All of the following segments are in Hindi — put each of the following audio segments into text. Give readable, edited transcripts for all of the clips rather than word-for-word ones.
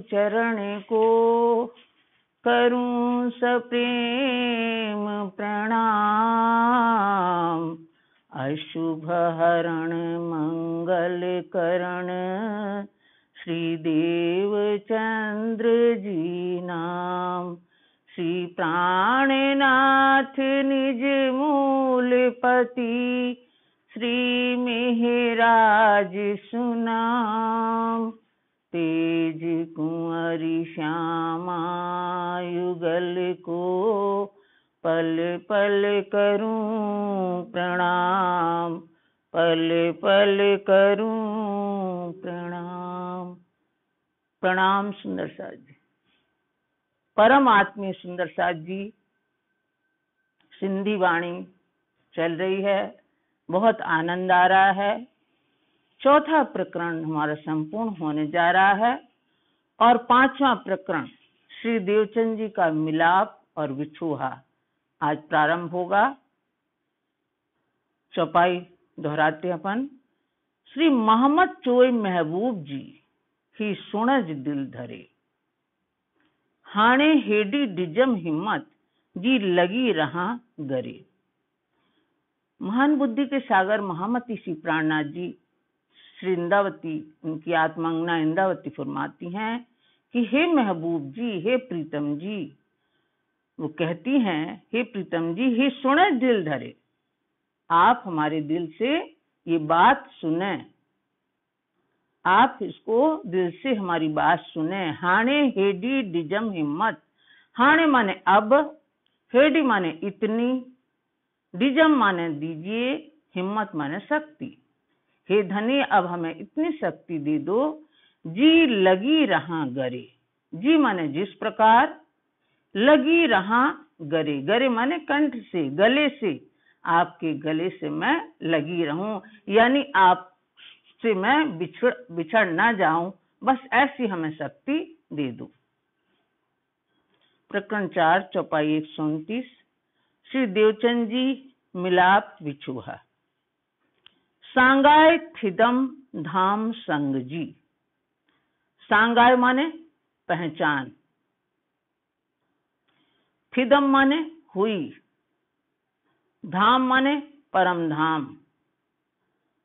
चरण को करूं सप्रेम प्रणाम। अशुभ हरण मंगल करण श्री देवचंद्र जी नाम। श्री प्राणनाथ निज मूलपति श्री मेहराज सुनाम। तेज कुंवरी श्यामा युगल को पल पल करूं प्रणाम। पल पल करूं प्रणाम। प्रणाम सुंदर साथ जी। परम आत्मीय सुंदर साथ जी, सिंधी वाणी चल रही है, बहुत आनंद आ रहा है। चौथा प्रकरण हमारा संपूर्ण होने जा रहा है और पांचवा प्रकरण श्री देवचंद जी का मिलाप और विछुहा आज प्रारंभ होगा। चौपाई दोहराते अपन। श्री मोहम्मद चोई महबूब जी ही सुणज दिल धरे, हाणे हेडी डिजम हिम्मत जी लगी रहा गरे। महान बुद्धि के सागर महामती श्री प्राणनाथ जी श्री इंदावती, उनकी आत्मांगना इंदावती फरमाती हैं कि हे महबूब जी, हे प्रीतम जी, वो कहती हैं हे प्रीतम जी, हे सुने दिल धरे, आप हमारे दिल से ये बात सुने, आप इसको दिल से हमारी बात सुने। हाणे हेडी डिजम हिम्मत, हाणे माने अब, हेडी माने इतनी, डिजम माने दीजिए, हिम्मत माने शक्ति। हे धनी, अब हमें इतनी शक्ति दे दो, जी लगी रहा गरे, जी माने जिस प्रकार, लगी रहा गरे, गरे माने कंठ से, गले से, आपके गले से मैं लगी रहूं, यानी आप से मैं बिछड़ ना जाऊं, बस ऐसी हमें शक्ति दे दो। प्रकरण 4 चौपाई 129 श्री देवचंद जी मिलाप विछुहा। सांगाय थिदम धाम संग जी। सांगाय माने पहचान, थिदम माने हुई, धाम माने परम धाम,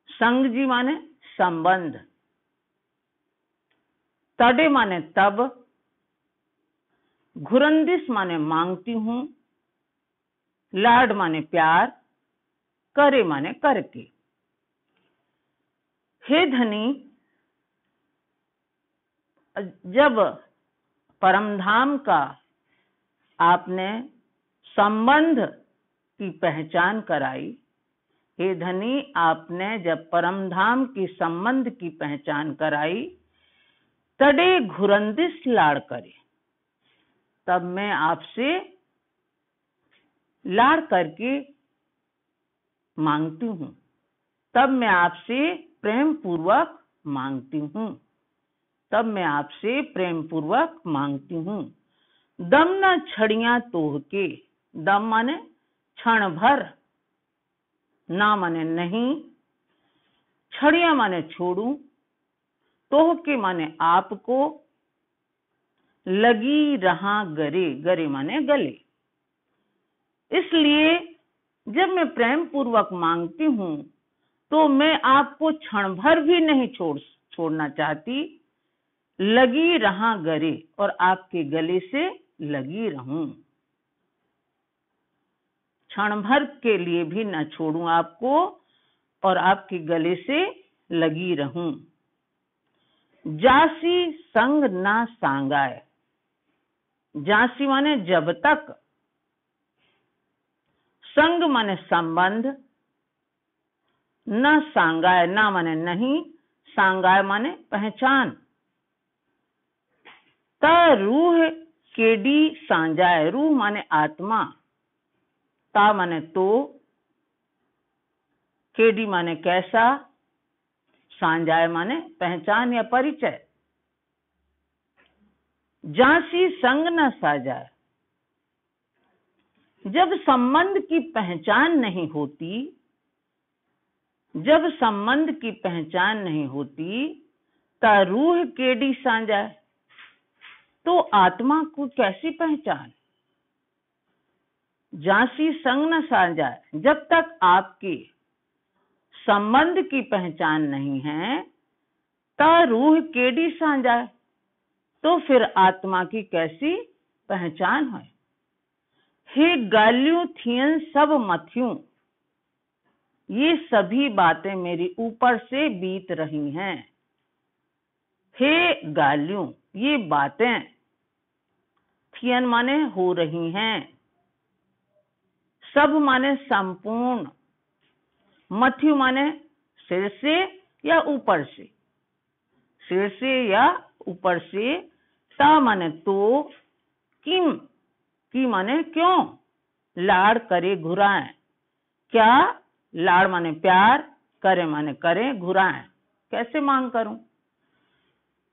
संग जी माने संबंध, तड़े माने तब, घुरंदिस माने मांगती हूं, लाड माने प्यार, करे माने करके। हे धनी, जब परमधाम का आपने संबंध की पहचान कराई, हे धनी, आपने जब परमधाम की संबंध की पहचान कराई, तड़े घुरंदिस लाड़ करे, तब मैं आपसे लाड़ करके मांगती हूं, तब मैं आपसे प्रेम पूर्वक मांगती हूं, तब मैं आपसे प्रेम पूर्वक मांगती हूं। दम न छड़ियां तोह के, दम माने क्षण भर, ना माने नहीं, छड़ियां माने छोड़ू, तोह के माने आपको, लगी रहा गरे, गरे माने गले। इसलिए जब मैं प्रेम पूर्वक मांगती हूं तो मैं आपको क्षण भर भी नहीं छोड़ना चाहती, लगी रहा गरे, और आपके गले से लगी रहूं, क्षण भर के लिए भी न छोड़ूं आपको और आपके गले से लगी रहूं। जासी संग ना सांगाय, जासी माने जब तक, संग माने संबंध, न सांगाय, ना माने नहीं, सांगाय माने पहचान। त रूह केडी सांजाय, रूह माने आत्मा, ता माने तो, केडी माने कैसा, सांजाय माने पहचान या परिचय। जासी संग न साजाय, जब संबंध की पहचान नहीं होती, जब संबंध की पहचान नहीं होती, ता रूह केडी सांजाय, तो आत्मा को कैसी पहचान? जासी संग न साजाए, जब तक आपके संबंध की पहचान नहीं है ता रूह केडी साजाए, तो फिर आत्मा की कैसी पहचान है? हे गालियों थियन सब मथियों, ये सभी बातें मेरी ऊपर से बीत रही हैं। हे गालियों, ये बातें, थियन माने हो रही हैं, सब माने संपूर्ण, मथ्यु माने सिर से या ऊपर से, सिर से या ऊपर से, ता माने तो, किम की माने क्यों, लाड़ करे घुराएं, क्या, लाड़ माने प्यार, करे माने करे, घुराएं कैसे मांग करूं?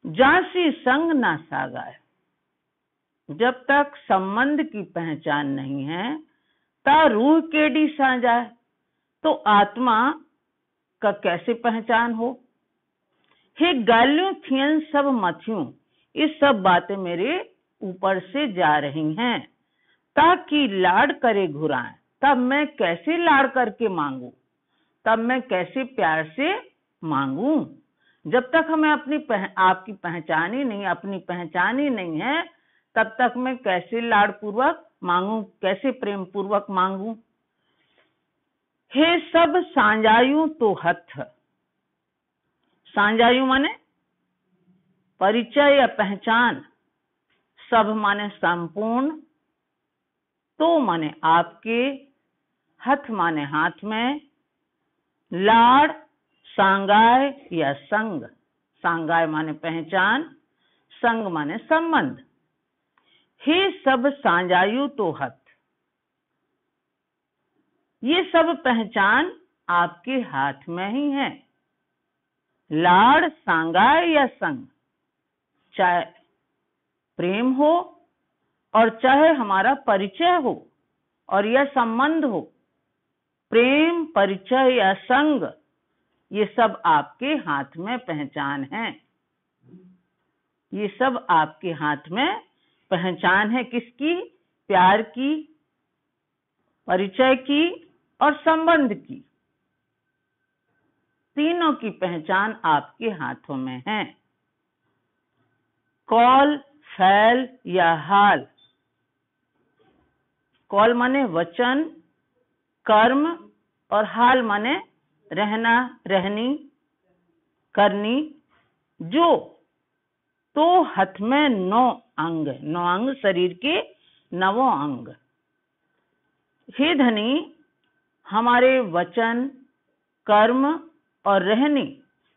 जासी संग ना सागाए, जब तक संबंध की पहचान नहीं है ता रूह केडी साजाए, तो आत्मा का कैसे पहचान हो? हे गालियों थियन सब मथियों, ये सब बातें मेरे ऊपर से जा रही हैं, ताकि लाड़ करे घुराएं, तब मैं कैसे लाड़ करके मांगू, तब मैं कैसे प्यार से मांगू? जब तक हमें आपकी पहचान ही नहीं, अपनी पहचान ही नहीं है, तब तक मैं कैसे लाड़ पूर्वक मांगू, कैसे प्रेम पूर्वक मांगू? हे सब सांजायु तो हथ, सांजायु माने परिचय या पहचान, सब माने संपूर्ण, तो माने आपके, हथ माने हाथ में, लाड़ सांगाय या संग, सांगाय माने पहचान, संग माने संबंध। हे सब सांजायु तो हथ, ये सब पहचान आपके हाथ में ही है। लाड़ सांगाय या संग, चाहे प्रेम हो और चाहे हमारा परिचय हो और यह संबंध हो, प्रेम, परिचय या संग, ये सब आपके हाथ में पहचान है। ये सब आपके हाथ में पहचान है, किसकी? प्यार की, परिचय की और संबंध की। तीनों की पहचान आपके हाथों में है। कौल, फैल या हाल। कौल माने वचन, कर्म और हाल माने रहना, रहनी, करनी। जो तो हाथ में 9 अंग, 9 अंग शरीर के 9 अंग। हे धनी, हमारे वचन, कर्म और रहनी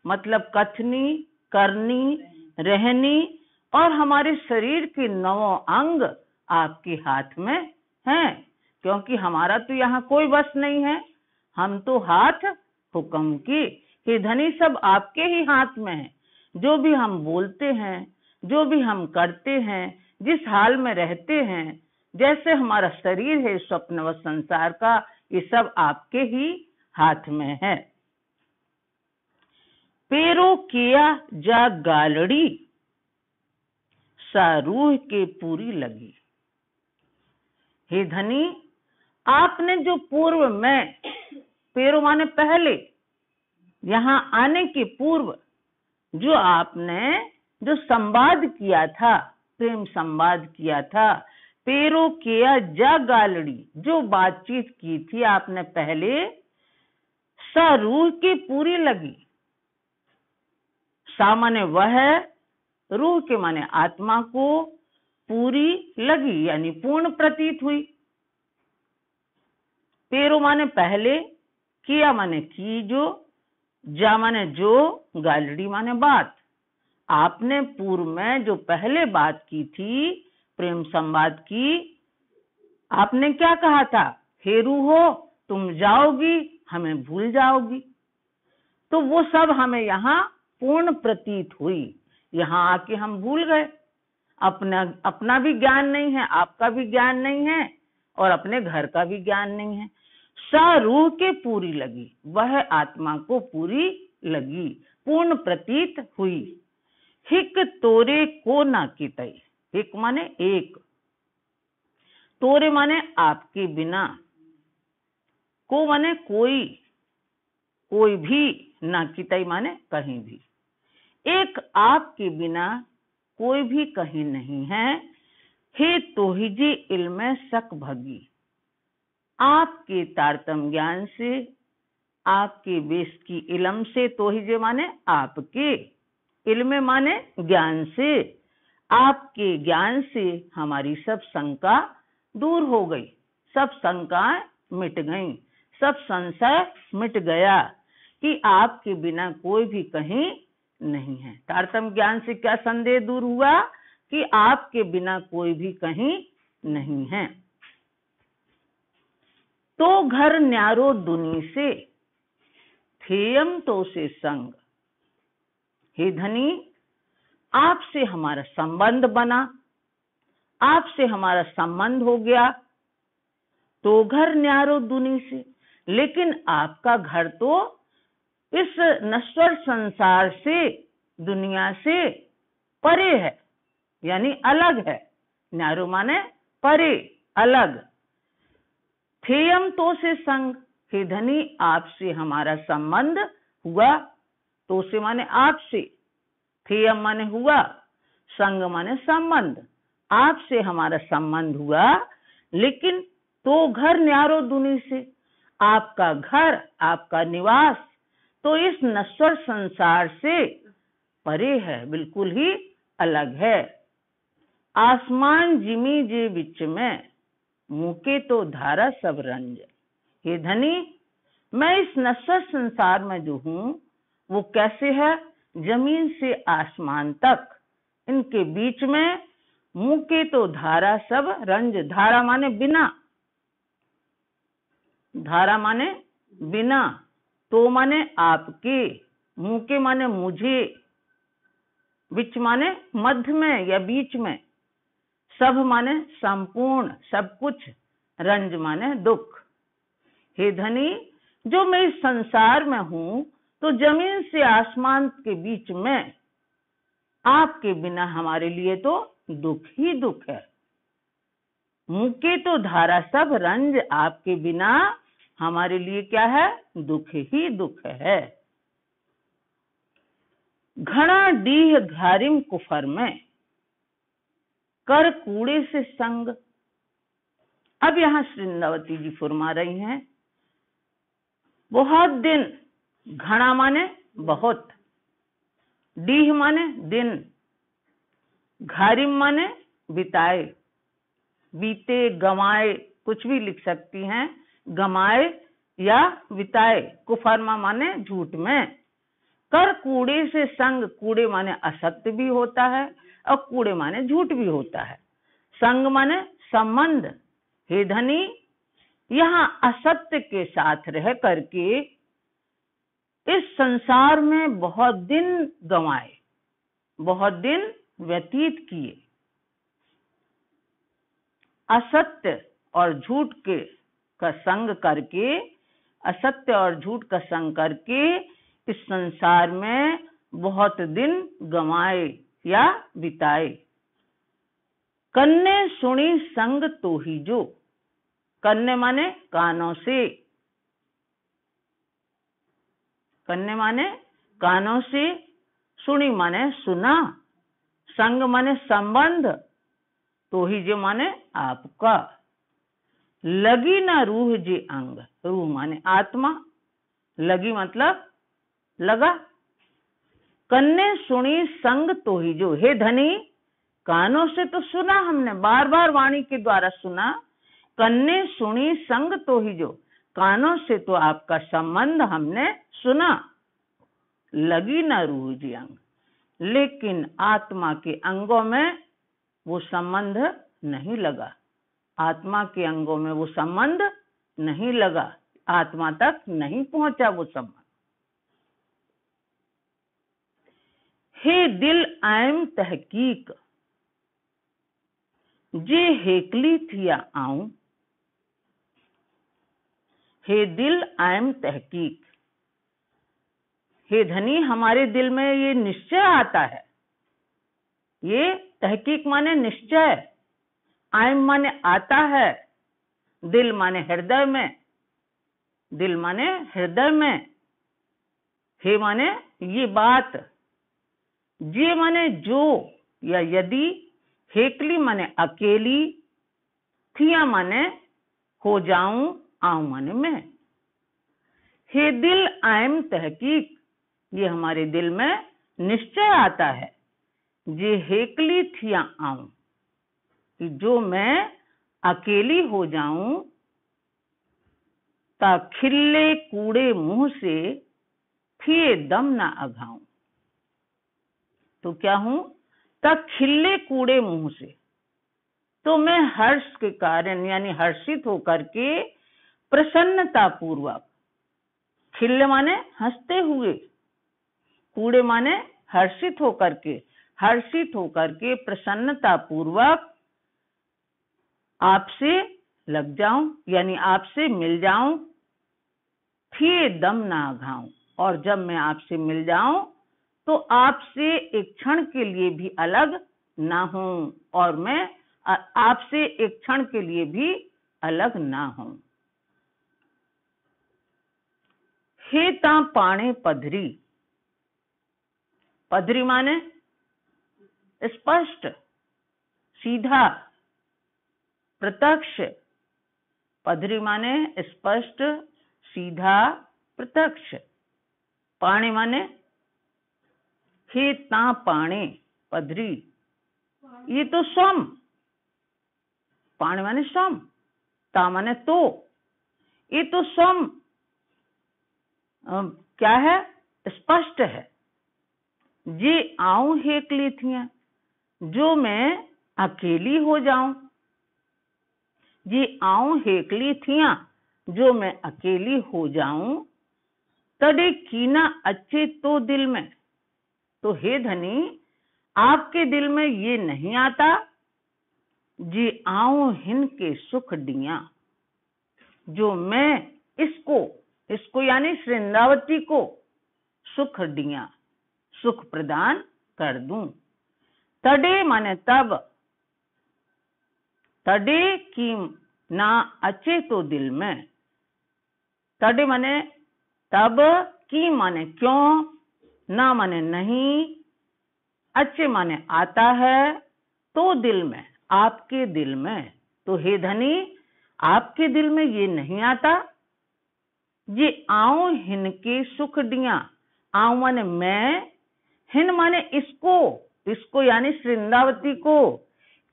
मतलब कथनी, करनी, रहनी और हमारे शरीर के 9 अंग आपके हाथ में हैं, क्योंकि हमारा तो यहाँ कोई बस नहीं है, हम तो हाथ हुक्म की। हे धनी, सब आपके ही हाथ में है। जो भी हम बोलते हैं, जो भी हम करते हैं, जिस हाल में रहते हैं, जैसे हमारा शरीर है स्वप्न व संसार का, ये सब आपके ही हाथ में है। पेरो किया जा गालड़ी, सा रूह के पूरी लगी। हे धनी, आपने जो पूर्व में, पेरो माने पहले, यहाँ आने के पूर्व जो आपने जो संवाद किया था, प्रेम संवाद किया था, पेरो किया जा गालड़ी, जो बातचीत की थी आपने पहले, सा रूह की पूरी लगी। सा माने वह, रूह के माने आत्मा को, पूरी लगी यानी पूर्ण प्रतीत हुई। पेरो माने पहले, किया माने की, जो, जा माने जो, गालड़ी माने बात। आपने पूर्व में जो पहले बात की थी, प्रेम संवाद की, आपने क्या कहा था? हे रूहो, तुम जाओगी, हमें भूल जाओगी। तो वो सब हमें यहाँ पूर्ण प्रतीत हुई। यहाँ आके हम भूल गए, अपना भी ज्ञान नहीं है, आपका भी ज्ञान नहीं है और अपने घर का भी ज्ञान नहीं है। सा रूह के पूरी लगी, वह आत्मा को पूरी लगी, पूर्ण प्रतीत हुई। हिक तोरे को ना कितई, एक माने एक, तोरे माने आपके बिना, को माने कोई, कोई भी, ना कितई माने कहीं भी। एक आपके बिना कोई भी कहीं नहीं है, हे तोहिजे इल्म सक भगी। आपके तारतम ज्ञान से, आपके बेस की इल्म से, तोहिजे माने आपके, इल्म माने ज्ञान से, आपके ज्ञान से हमारी सब शंका दूर हो गई, सब शंकाएं मिट गईं, सब संशय मिट गया कि आपके बिना कोई भी कहीं नहीं है। तारतम ज्ञान से क्या संदेह दूर हुआ कि आपके बिना कोई भी कहीं नहीं है। तो घर न्यारो दुनी से, थेयम तो से संग। हे धनी, आपसे हमारा संबंध बना, आपसे हमारा संबंध हो गया, तो घर न्यारो दुनी से, लेकिन आपका घर तो इस नश्वर संसार से, दुनिया से परे है, यानी अलग है। न्यारो माने परे, अलग। थेयम तो से संग, हे धनी आपसे हमारा संबंध हुआ, तो से माने आपसे, थेयम माने हुआ, संग माने संबंध, आपसे हमारा संबंध हुआ, लेकिन तो घर न्यारो दुनी से, आपका घर, आपका निवास तो इस नश्वर संसार से परे है, बिल्कुल ही अलग है। आसमान जिमी जे बिच में, मुके तो धारा सब रंज। हे धनी, मैं इस नश्वर संसार में जो हूं वो कैसे है, जमीन से आसमान तक, इनके बीच में मुके तो धारा सब रंज। धारा माने बिना, धारा माने बिना, तो माने आपके, मुके माने मुझे, बिच माने मध्य में या बीच में, सब माने संपूर्ण, सब कुछ, रंज माने दुख। हे धनी, जो मैं इस संसार में हूं तो जमीन से आसमान के बीच में, आपके बिना हमारे लिए तो दुख ही दुख है। मुके तो धारा सब रंज, आपके बिना हमारे लिए क्या है, दुख ही दुख है। घना डीह घारिम कुफर में, कर कूड़े से संग। अब यहाँ श्रृंदावती जी फरमा रही हैं, बहुत दिन, घना माने बहुत, डीह माने दिन, घारिम माने बिताए, बीते, गंवाए, कुछ भी लिख सकती हैं, गंवाए या बिताए। कुफरमा माने झूठ में। कर कूड़े से संग, कूड़े माने असत्य भी होता है और कूड़े माने झूठ भी होता है। संग माने संबंध। हे धनी, यहाँ असत्य के साथ रह करके इस संसार में बहुत दिन गंवाए, बहुत दिन व्यतीत किए। असत्य और झूठ के का संग करके, असत्य और झूठ का संग करके इस संसार में बहुत दिन गंवाए या बिताए। कन्ने सुनी संग तो ही जो, कन्ने माने कानों से, कन्ने माने कानों से, सुनी माने सुना, संग माने संबंध, तो ही जो माने आपका। लगी ना रूह जे अंग, रूह माने आत्मा, लगी मतलब लगा। कन्ने सुनी संग तो ही जो, हे धनी, कानों से तो सुना हमने, बार बार वाणी के द्वारा सुना। कन्ने सुनी संग तो ही जो, कानों से तो आपका संबंध हमने सुना। लगी ना रूह जी अंग, लेकिन आत्मा के अंगों में वो संबंध नहीं लगा, आत्मा के अंगों में वो संबंध नहीं लगा, आत्मा तक नहीं पहुंचा वो संबंध। हे दिल आयम तहकीक, जे हेकली थिया आऊं। हे दिल आयम तहकीक, हे धनी, हमारे दिल में ये निश्चय आता है, ये तहकीक माने निश्चय, आयम माने आता है, दिल माने हृदय में, दिल माने हृदय में, हे माने ये बात, जे माने जो या यदि, हेकली माने अकेली, थिया माने हो जाऊं, आऊं माने मैं। हे दिल आयम तहकीक, ये हमारे दिल में निश्चय आता है, जे हेकली थिया आऊं, कि जो मैं अकेली हो जाऊं, ता खिल्ले कूड़े मुंह से थिए दम ना अघाऊं। तो क्या हूं? ता खिल्ले कूड़े मुंह से, तो मैं हर्ष के कारण यानी हर्षित होकर के प्रसन्नता पूर्वक, खिल्ले माने हंसते हुए, कूड़े माने हर्षित होकर के प्रसन्नता पूर्वक आपसे लग जाऊं यानी आपसे मिल जाऊं, थिए दम ना घाऊं, और जब मैं आपसे मिल जाऊं तो आपसे एक क्षण के लिए भी अलग ना हूं, और मैं आपसे एक क्षण के लिए भी अलग ना हूं। हे ता पाणे पधरी, पधरी माने स्पष्ट, सीधा, प्रत्यक्ष, पधरी माने स्पष्ट, सीधा, प्रत्यक्ष, पाणे माने हे ता पाणे पधरी, ये तो स्वम, पाणे माने स्वम, ता माने तो, ये तो स्वम क्या है? स्पष्ट है। जे आऊं हेकली थिया, जो मैं अकेली हो जाऊं, जे आऊं हेकली थिया, जो मैं अकेली हो जाऊं, तड़े कीना अच्छे तो दिल में, तो हे धनी आपके दिल में ये नहीं आता, जे आऊं हिन के सुख दिया, जो मैं इसको यानी वृंदावती को सुख दिया, सुख प्रदान कर दूं। तड़े माने तब, तड़े की ना अच्छे तो दिल में, तड़े माने तब, की माने क्यों, ना माने नहीं, अच्छे माने आता है, तो दिल में, आपके दिल में, तो हे धनी आपके दिल में ये नहीं आता, ये आऊं हिनके सुख दिया, आऊं माने मैं, हिन माने इसको यानी वृंदावती को,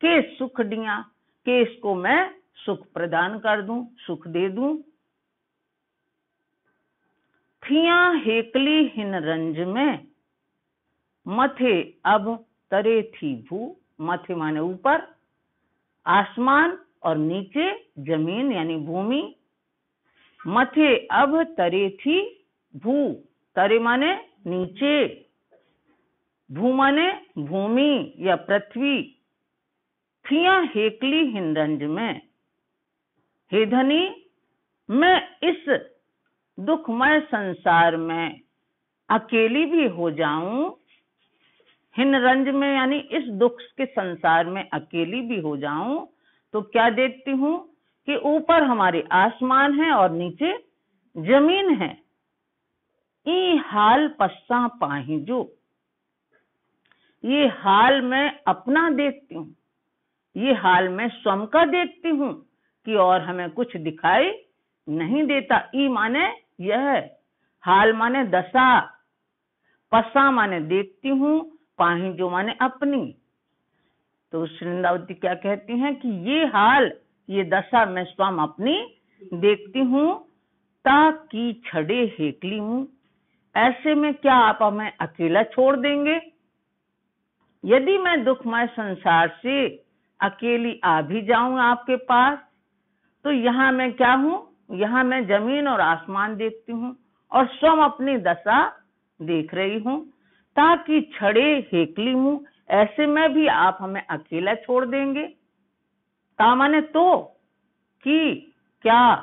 के सुख दिया, के इसको मैं सुख प्रदान कर दूं, सुख दे दूं। थिया हेकली हिन रंज में, मथे अब तरे थी भू, मथे माने ऊपर, आसमान, और नीचे जमीन यानी भूमि, मथे अब तरे थी भू, तरे माने नीचे, भू माने भूमि या पृथ्वी, थिया हेकली हिंदंज में, हे धनी मैं इस दुखमय संसार में अकेली भी हो जाऊं, हिन रंज में यानी इस दुख के संसार में अकेली भी हो जाऊं, तो क्या देखती हूं कि ऊपर हमारे आसमान है और नीचे जमीन है। ई हाल पस्सा पाही जो, ये हाल मैं अपना देखती हूँ, ये हाल मैं स्वयं का देखती हूँ कि और हमें कुछ दिखाई नहीं देता। ई माने यह, हाल माने दशा, पस्सा माने देखती हूँ, पाही जो माने अपनी। तो वृंदावती क्या कहती हैं कि ये हाल, ये दशा मैं स्वयं अपनी देखती हूँ, ताकि छड़े हेकली हूँ, ऐसे में क्या आप हमें अकेला छोड़ देंगे? यदि मैं दुखमय संसार से अकेली आ भी जाऊं आपके पास, तो यहाँ मैं क्या हूँ? यहाँ मैं जमीन और आसमान देखती हूँ और स्वयं अपनी दशा देख रही हूँ, ताकि छड़े हेकली हूँ, ऐसे में भी आप हमें अकेला छोड़ देंगे। ता माने तो, कि क्या,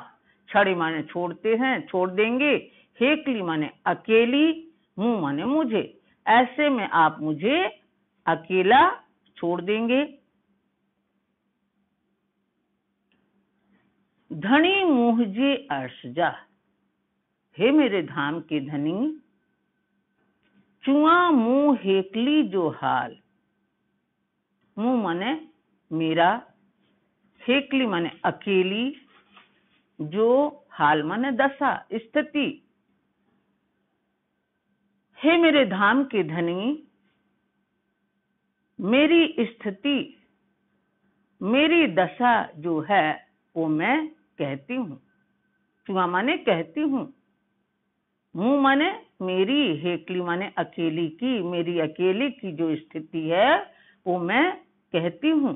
छड़ी माने छोड़ते हैं, छोड़ देंगे, हेकली माने अकेली, मुंह माने मुझे, ऐसे में आप मुझे अकेला छोड़ देंगे। धनी मुहजे अर्श जा, हे मेरे धाम के धनी, चुआ मुंह हेकली जो हाल। मुंह माने मेरा, हेकली माने अकेली, जो हाल माने दशा, स्थिति। हे मेरे धाम के धनी, मेरी स्थिति, मेरी दशा जो है वो मैं कहती हूँ। चुआ माने कहती हूँ, मुंह माने मेरी, हेकली माने अकेली की, मेरी अकेली की जो स्थिति है वो मैं कहती हूँ।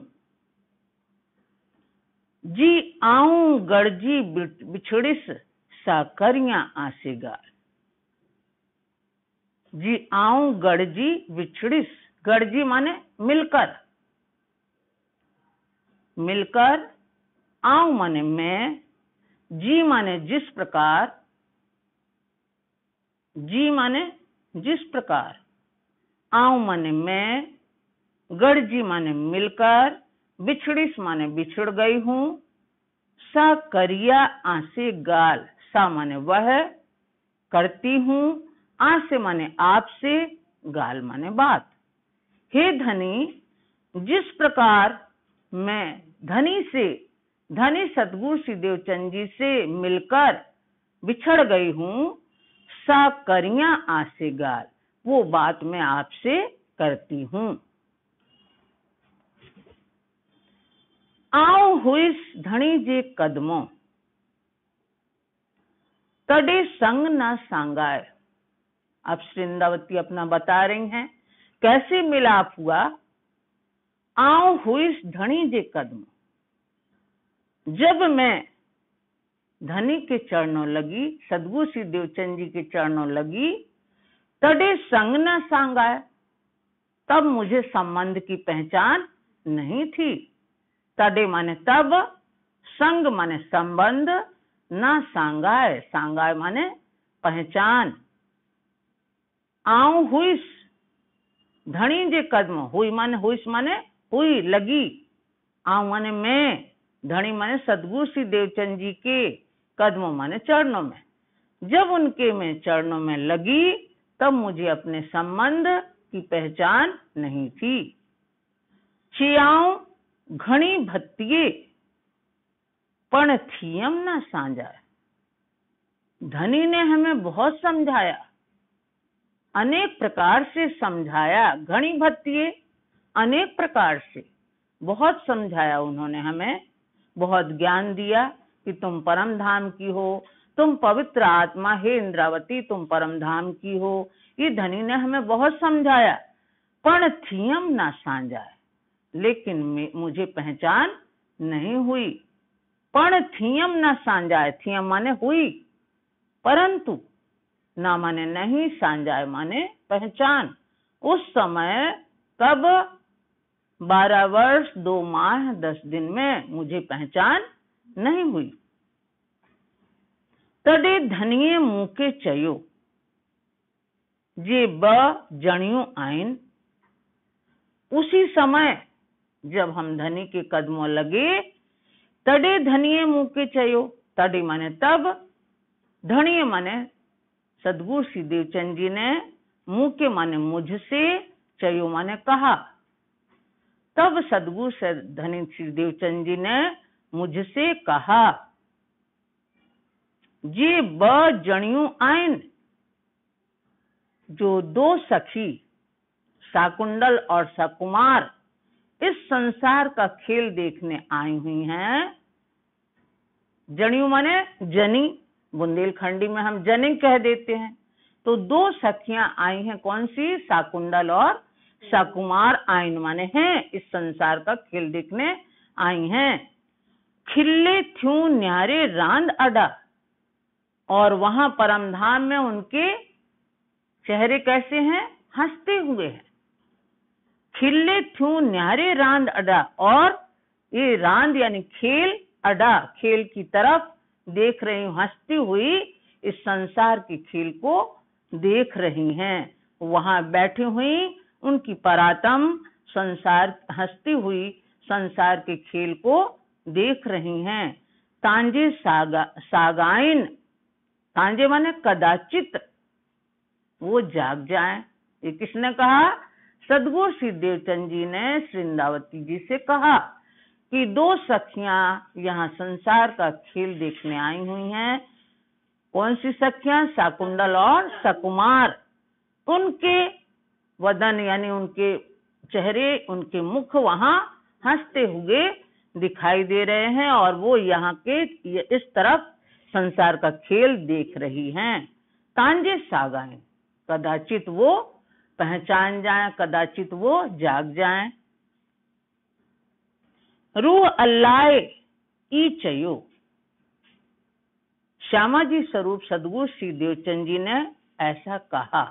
जी आऊं गड़जी बिछड़िस साकरियां आसेगार। जी आऊं गड़जी बिछड़िस, गड़जी माने मिलकर, मिलकर, आऊं माने मैं, जी माने जिस प्रकार, जी माने जिस प्रकार, आऊं माने मैं, गड़जी माने मिलकर, बिछड़िस माने बिछड़ गई हूं, सा करिया आसे गाल, सा माने वह, करती हूं, आसे माने आपसे, गाल माने बात। हे धनी, जिस प्रकार मैं धनी से, धनी सतगुरु श्री देवचंद जी से मिलकर बिछड़ गई हूं, सा करिया आसे गाल, वो बात मैं आपसे करती हूं। आओ हुइस धनी जे कदमों, तड़े संग न सांगाए। अब वृंदावती अपना बता रही हैं कैसे मिलाप हुआ। आओ हुइस धनी जे कदमों, जब मैं धनी के चरणों लगी, सदगुरु श्री देवचंद जी के चरणों लगी, तड़े संग न सांगाए, तब मुझे संबंध की पहचान नहीं थी। तड़े माने तब, संग माने संबंध, ना सांगाए, सांगाए माने पहचान। आऊं हुइस धनी जे कदम, हुई माने हुइस माने हुई, लगी, आऊं माने मैं, धनी माने सदगुरु श्री देवचंद जी के कदमों माने चरणों में। जब उनके मैं चरणों में लगी तब मुझे अपने संबंध की पहचान नहीं थी। चियाऊं घणी भत्तिये पण थियम न सांझा। धनी ने हमें बहुत समझाया, अनेक प्रकार से समझाया। घणी भत्तिये, अनेक प्रकार से बहुत समझाया उन्होंने हमें, बहुत ज्ञान दिया कि तुम परम धाम की हो, तुम पवित्र आत्मा, हे इंद्रावती तुम परम धाम की हो। ये धनी ने हमें बहुत समझाया, पण थियम ना सांझा, लेकिन मुझे पहचान नहीं हुई। पण थियम ना सांझाए, थियम माने हुई, परंतु ना माने नहीं, सांझाए माने पहचान। उस समय कब 12 वर्ष 2 माह 10 दिन में मुझे पहचान नहीं हुई। तड़े धनिये मुके चयो, जे ब जणियों आइन। उसी समय जब हम धनी के कदमों लगे, तड़े धनिये मुके चयो, तड़े माने तब, धनिये माने सदगुरु श्री देवचंद जी ने, मुके माने मुझसे, चयो माने कहा। तब सदगुरु से धनी श्री देवचंद जी ने मुझसे कहा, जे ब जणियों आइन, जो 2 सखी शाकुंडल और सकुमार इस संसार का खेल देखने आई हुई हैं। जणियों माने जनी, बुंदेलखंडी में हम जनी कह देते हैं। तो 2 सखियां आई हैं, कौन सी? शाकुंडल और सकुमार आइन माने हैं, इस संसार का खेल देखने आई हैं। खिल्ले थ्यूं न्यारे रांद अडा, और वहां परमधाम में उनके चेहरे कैसे हैं? हंसते हुए हैं। खिल्ले थ्यूं न्यारे रांद अडा, और ये रांद यानी खेल, अडा खेल की तरफ देख रही हूं, हंसती हुई इस संसार के खेल को देख रही हैं। वहां बैठी हुई उनकी परातम हंसती हुई संसार के खेल को देख रही हैं। तांजे सागाइन, तांजे माने कदाचित वो जाग जाए। ये किसने कहा? सदगुरु श्री देवचंद जी ने श्रृंदावती जी से कहा कि दो सखियां यहाँ संसार का खेल देखने आई हुई हैं। कौन सी सखियां? शाकुंतल और सकुमार। उनके वदन यानी उनके चेहरे, उनके मुख वहां हंसते हुए दिखाई दे रहे हैं और वो यहाँ के इस तरफ संसार का खेल देख रही हैं। तांजे सागाएं, कदाचित वो पहचान जाएं, कदाचित वो जाग जाएं। रूह अल्लाए ई चयो, श्यामा जी स्वरूप सदगुरु श्री देवचंद जी ने ऐसा कहा।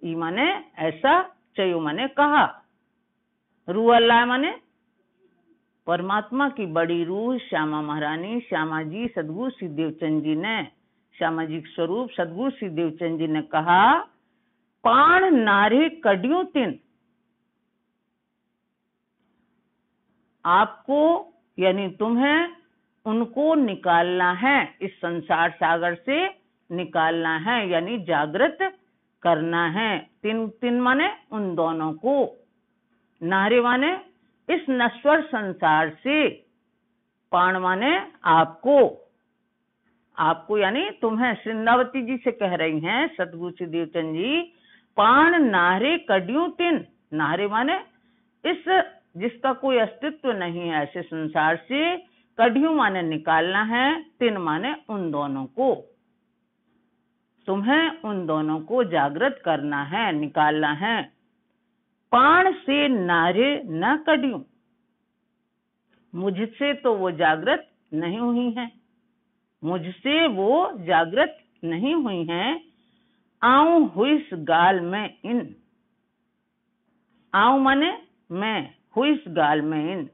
ई माने ऐसा, चयो माने कहा। रूह अल्लाह माने परमात्मा की बड़ी रूह श्यामा महारानी, श्यामा जी सदगुरु श्री देवचंद जी ने, श्यामा जी स्वरूप सदगुरु श्री देवचंद जी ने कहा, पाण नारे कडियों तिन, आपको यानी तुम्हें उनको निकालना है, इस संसार सागर से निकालना है, यानी जागृत करना है। तिन माने उन दोनों को, नारे माने इस नश्वर संसार से, पाण माने आपको, आपको यानी तुम्हें। श्रृंदावती जी से कह रही हैं सतगुरु श्री देवचंद जी, पाण नारे कडियों तिन, नारे माने इस जिसका कोई अस्तित्व नहीं है ऐसे संसार से, कडियों माने निकालना है, तिन माने उन दोनों को, तुम्हें उन दोनों को जागृत करना है, निकालना है। पाण से नारे न कडियों, मुझसे तो वो जागृत नहीं हुई हैं, मुझसे वो जागृत नहीं हुई हैं। आऊं हुइस गाल में इन, आऊं माने मैं, हुइस गाल में इन,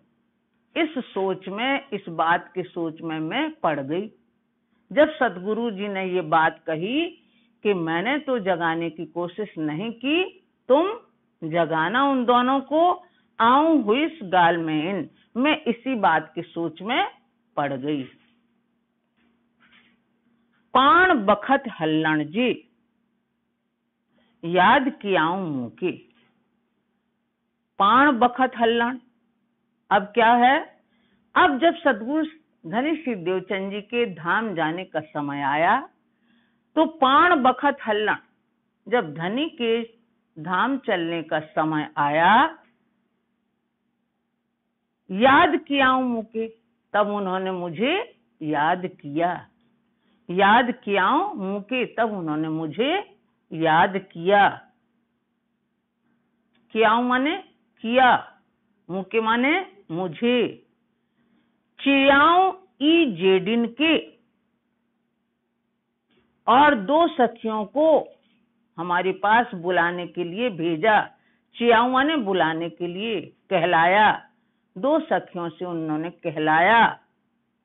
इस सोच में, इस बात की सोच में मैं पड़ गई। जब सतगुरु जी ने ये बात कही कि मैंने तो जगाने की कोशिश नहीं की, तुम जगाना उन दोनों को, आऊं हुइस गाल में इन, मैं इसी बात की सोच में पड़ गई। पाण बखत हल्लण जी, याद कियाऊं मुँह की। पाण बखत हल्लण, अब क्या है? अब जब सतगुरु धनी श्री देवचंद जी के धाम जाने का समय आया, तो पाण बखत हल्लण, जब धनी के धाम चलने का समय आया, याद कियाऊं मुँह के, तब उन्होंने मुझे याद किया। याद कियाऊं मुँह के, तब उन्होंने मुझे याद किया। कियाऊं माने किया, मुँह के माने मुझे। चियाऊं ई जेडिन के, और दो सखियों को हमारे पास बुलाने के लिए भेजा। चियाऊं माने बुलाने के लिए, कहलाया, दो सखियों से उन्होंने कहलाया।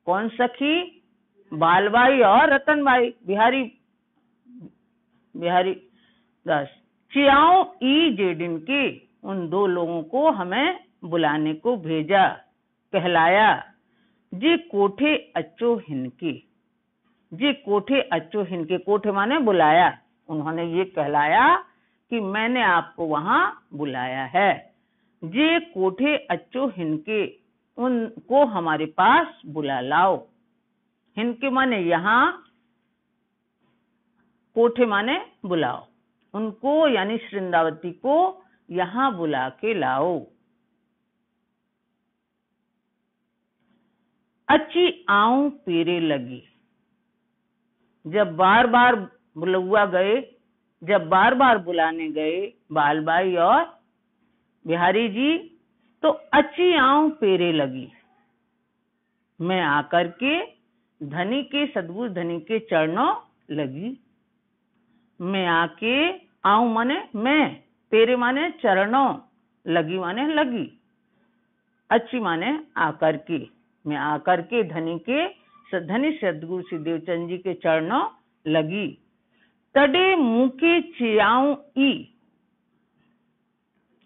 कौन सखी? बालबाई और रतनबाई, बिहारी दास। चियाऊं ई जेडिन के, उन दो लोगों को हमें बुलाने को भेजा, कहलाया। जी कोठे अच्छो हिनके, जी कोठे अच्छो हिनके, कोठे माने बुलाया। उन्होंने ये कहलाया कि मैंने आपको वहां बुलाया है। जे कोठे अच्छो हिनके, उनको हमारे पास बुला लाओ। हिनके माने यहाँ, कोठे माने बुलाओ, उनको यानी श्रृंदावती को यहाँ बुला के लाओ। अच्छी आऊं पेरे लगी, जब बार बार बुलवा गए, जब बार बार बुलाने गए बालबाई और बिहारी जी, तो अच्छी आऊं पेरे लगी। मैं आकर के धनी के, सदगुरु धनी के चरणों लगी। मैं आके, आऊं माने मैं, पेरे माने चरणों, लगी माने लगी, अच्छी माने आकर के। मैं आकर के धनी सदगुरु श्री देवचंद जी के चरणों लगी। तड़े मुँह के चियाऊं ई,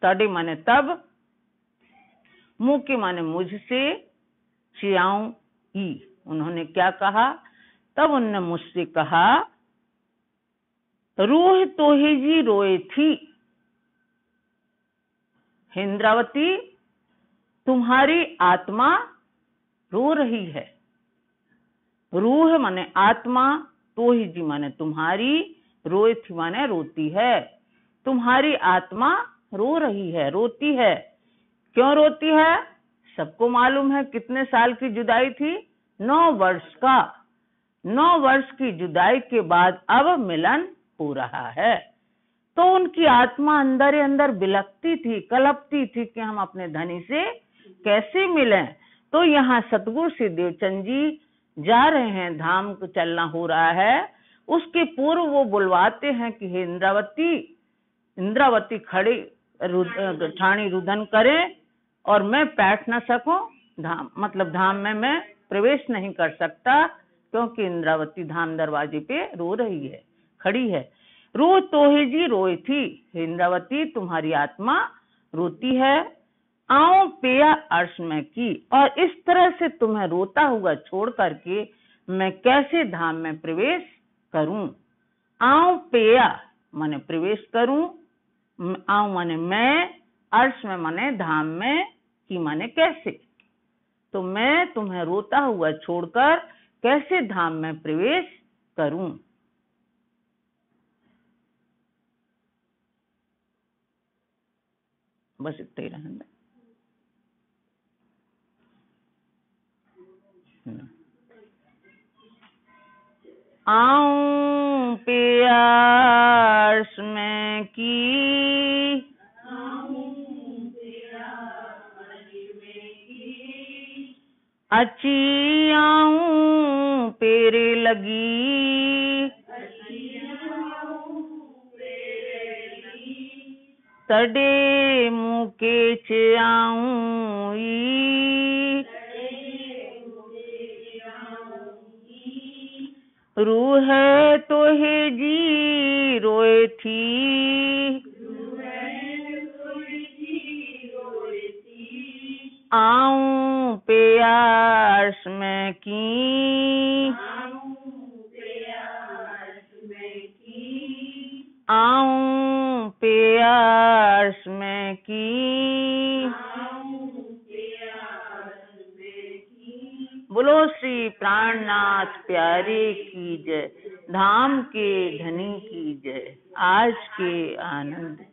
तड़े माने तब, मुँह के माने मुझसे, चियाऊं ई, उन्होंने क्या कहा? तब उनने मुझसे कहा, रूह तोहे जी रोए थी। हे इंद्रावती, तुम्हारी आत्मा रो रही है। रूह माने आत्मा, तोहे जी माने तुम्हारी, रोए थी माने रोती है। तुम्हारी आत्मा रो रही है, रोती है। क्यों रोती है? सबको मालूम है कितने साल की जुदाई थी? 9 वर्ष का। 9 वर्ष की जुदाई के बाद अब मिलन हो रहा है। तो उनकी आत्मा अंदर ही अंदर बिलखती थी, कलपती थी कि हम अपने धनी से कैसे मिलें। तो यहाँ सतगुरु श्री देवचंद जी जा रहे हैं, धाम को चलना हो रहा है। उसके पूर्व वो बुलवाते हैं कि हे इंद्रावती, इंद्रावती खड़ी ठाणी रुदन करें और मैं बैठ न सकूं धाम, मतलब धाम में मैं प्रवेश नहीं कर सकता, क्योंकि इंद्रावती धाम दरवाजे पे रो रही है, खड़ी है। रो तोहे जी रोए थी, हे इंद्रावती तुम्हारी आत्मा रोती है। आऊं पिया अर्श में की, और इस तरह से तुम्हें रोता हुआ छोड़ करके मैं कैसे धाम में प्रवेश करूं। आऊं पिया माने प्रवेश करूं, आऊं माने मैं, अर्श में माने धाम में, की माने कैसे। तो मैं तुम्हें रोता हुआ छोड़कर कैसे धाम में प्रवेश करूं। बस इतना ही रहने। आऊं प्यास में की, अच्छी आऊं पेरे लगी, तड़े मुके च आऊं ई, रूह तोहे जी रोए थी, आऊं प्यास में की, आऊं प्यास में की। बोलो श्री प्राणनाथ प्यारे की जय, धाम के धनी की जय, आज के आनंद।